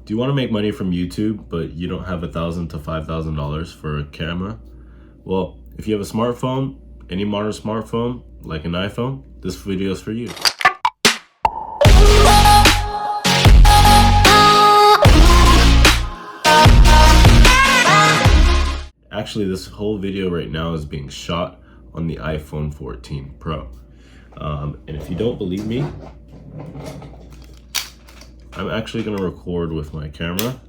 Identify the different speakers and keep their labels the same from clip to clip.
Speaker 1: Do you want to make money from YouTube, but you don't have $1,000 to $5,000 for a camera? Well, if you have a smartphone, any modern smartphone, like an iPhone, this video is for you. Actually, this whole video right now is being shot on the iPhone 14 Pro. And if you don't believe me, I'm actually gonna record with my camera.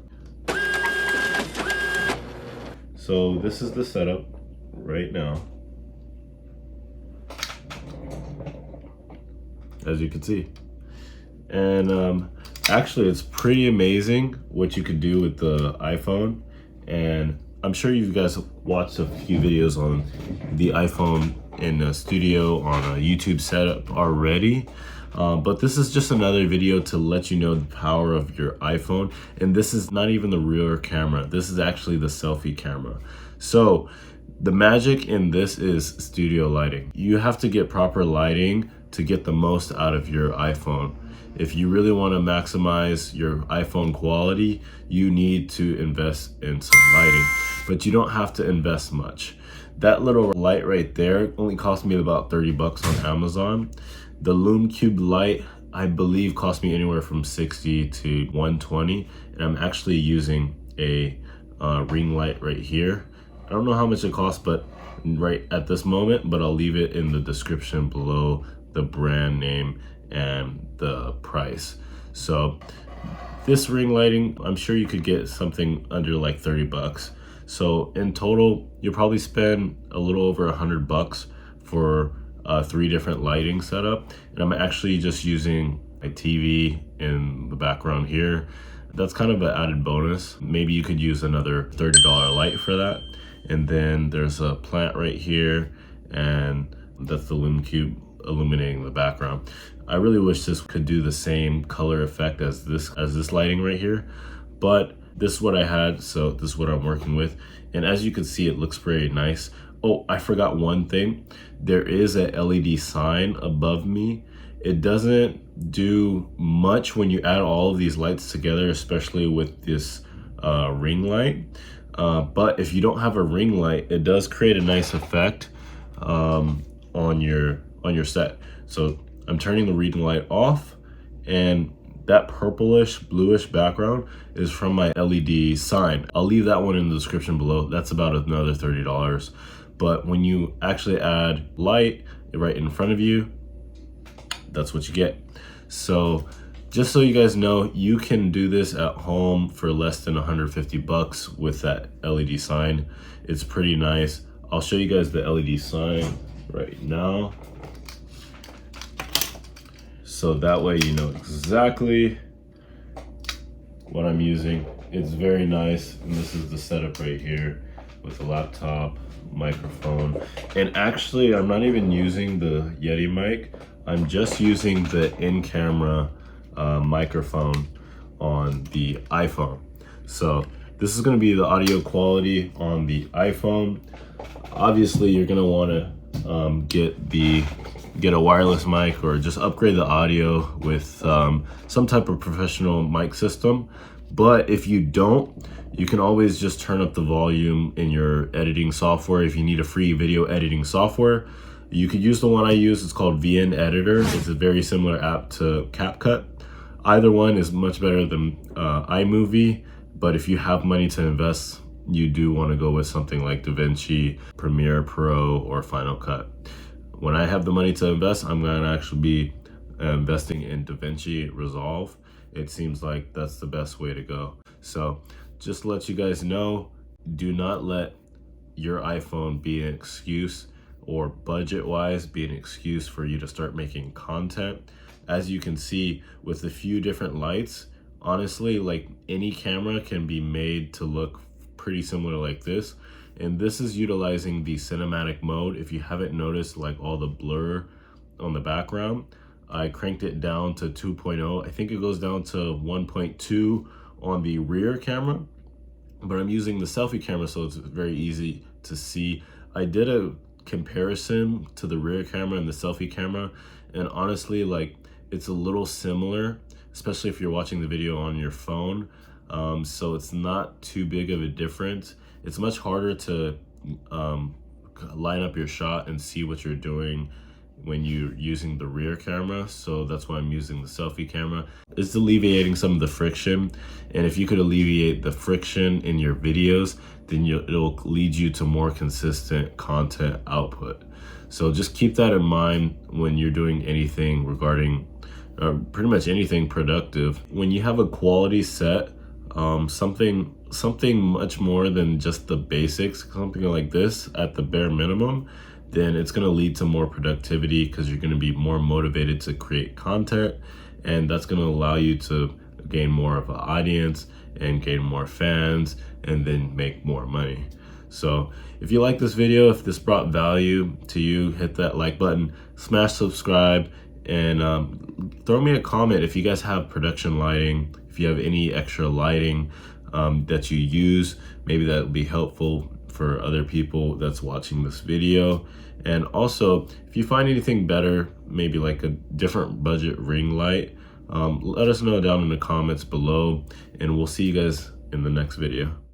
Speaker 1: So this is the setup right now, as you can see. And actually it's pretty amazing what you can do with the iPhone. And I'm sure you guys watched a few videos on the iPhone in a studio on a YouTube setup already. But this is just another video to let you know the power of your iPhone. And this is not even the rear camera. This is actually the selfie camera. So the magic in this is studio lighting. You have to get proper lighting to get the most out of your iPhone. If you really want to maximize your iPhone quality, you need to invest in some lighting, but you don't have to invest much. That little light right there only cost me about 30 bucks on Amazon. The Lume Cube light, I believe, cost me anywhere from 60 to 120, and I'm actually using a ring light right here. I don't know how much it costs, but right at this moment, but I'll leave it in the description below, the brand name and the price. So this ring lighting, I'm sure you could get something under like 30 bucks. So in total, you'll probably spend a little over 100 bucks for 3 different lighting setup. And I'm actually just using a TV in the background here. That's kind of an added bonus. Maybe you could use another $30 light for that. And then there's a plant right here, and that's the Lume Cube illuminating the background. I really wish this could do the same color effect as this lighting right here, but this is what I had, so this is what I'm working with. And as you can see, it looks very nice. Oh, I forgot one thing. There is a LED sign above me. It doesn't do much when you add all of these lights together, especially with this ring light. But if you don't have a ring light, it does create a nice effect on your set. So I'm turning the ring light off, and that purplish bluish background is from my LED sign. I'll leave that one in the description below. That's about another $30. But when you actually add light right in front of you, that's what you get. So just so you guys know, you can do this at home for less than 150 bucks with that LED sign. It's pretty nice. I'll show you guys the LED sign right now, so that way you know exactly what I'm using. It's very nice, and this is the setup right here with the laptop, microphone, and actually I'm not even using the Yeti mic. I'm just using the in-camera microphone on the iPhone. So this is going to be the audio quality on the iPhone. Obviously you're going to want to get a wireless mic, or just upgrade the audio with some type of professional mic system. But if you don't, you can always just turn up the volume in your editing software. If you need a free video editing software, you could use the one I use. It's called VN Editor. It's a very similar app to CapCut. Either one is much better than iMovie, but if you have money to invest, you do want to go with something like DaVinci, Premiere Pro, or Final Cut. When I have the money to invest, I'm going to actually be investing in DaVinci Resolve. It seems like that's the best way to go. So just to let you guys know, do not let your iPhone be an excuse, or budget-wise be an excuse for you to start making content. As you can see, with a few different lights, honestly, like any camera can be made to look pretty similar like this. And this is utilizing the cinematic mode. If you haven't noticed, like all the blur on the background, I cranked it down to 2.0. I think it goes down to 1.2 on the rear camera, but I'm using the selfie camera, so it's very easy to see. I did a comparison to the rear camera and the selfie camera, and honestly, like, it's a little similar, especially if you're watching the video on your phone. So it's not too big of a difference. It's much harder to line up your shot and see what you're doing when you're using the rear camera. So that's why I'm using the selfie camera. It's alleviating some of the friction, and if you could alleviate the friction in your videos, then it'll lead you to more consistent content output. So just keep that in mind when you're doing anything regarding pretty much anything productive. When you have a quality set, something much more than just the basics, something like this at the bare minimum, then it's going to lead to more productivity, because you're going to be more motivated to create content, and that's going to allow you to gain more of an audience and gain more fans and then make more money. So if you like this video, if this brought value to you, hit that like button, smash subscribe, and throw me a comment if you guys have production lighting, if you have any extra lighting that you use. Maybe that would be helpful for other people that's watching this video. And also, if you find anything better, maybe like a different budget ring light, let us know down in the comments below, and we'll see you guys in the next video.